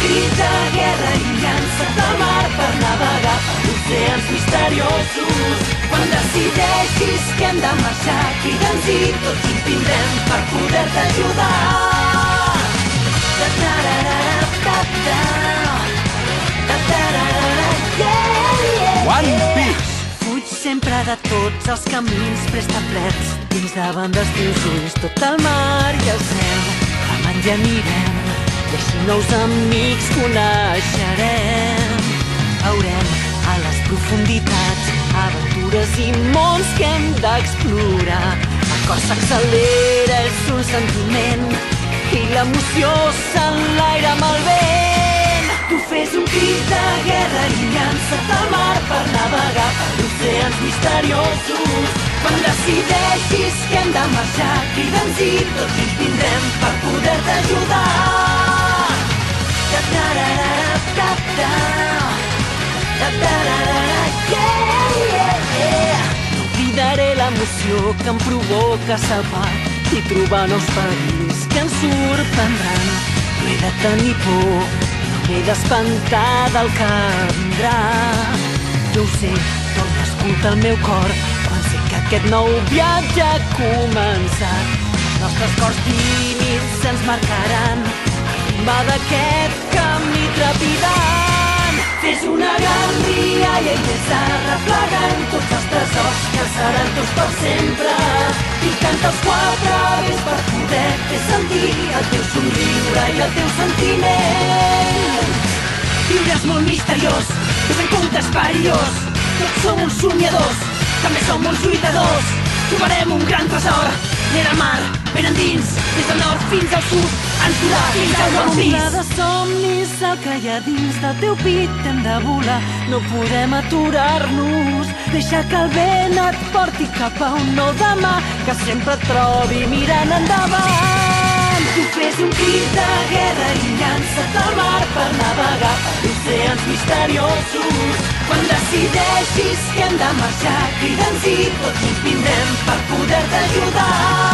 crit de guerra i llança't al mar per navegar per oceans misteriosos. Quan decideixis que hem de marxar, crida'ns i tots hi vindrem per poder-te ajudar. One Piece. Fuig sempre de tots els camins preestablerts dins davant dels teus ulls tot el mar i el cel. Remant ja anirem i així nous amics coneixerem. Veurem a les profunditats aventures i mons que hem d'explorar. El cor s'accelera, és un sentiment i l'emoció s'enlaira amb el vent. Tu fes un crit de guerra i llança't al mar per navegar per oceans misteriosos. Quan decideixis que hem de marxar, crida'ns i tots hi vindrem per poder-te ajudar. No oblidaré l'emoció que em provoca salvar i trobar nous perills que ens sorprendran. No he de tenir por, no m'he d'espantar del que vindrà. Jo ho sé, torna a escoltar el meu cor quan sé que aquest nou viatge ha començat. Els nostres cors tímids ens marcaran el ritme d'aquest camí trepidant. Fes una gran rialla i vés arreplegant tots els tresors que seran tots per sempre. I canta els quatre vés per poder-te sentir el teu somriure i el teu sentiment. Viure és molt misteriós, és en comptes perillós. Tots som uns somiadors, també som uns lluitadors. Trobarem un gran tresor, nere el mar, ben endins, des del nord fins al sud, ens durà fins al One Piece. Una de somnis, el que hi ha dins del teu pit hem de volar, no podem aturar-nos. Deixa que el vent et porti cap a un nou demà, que sempre et trobi mirant endavant. Tu fes un crit de guerra i llança't al mar per navegar per oceans misteriosos. Quan decideixis que hem de marxar, crida'ns i tots hi vindrem per poder-te ajudar.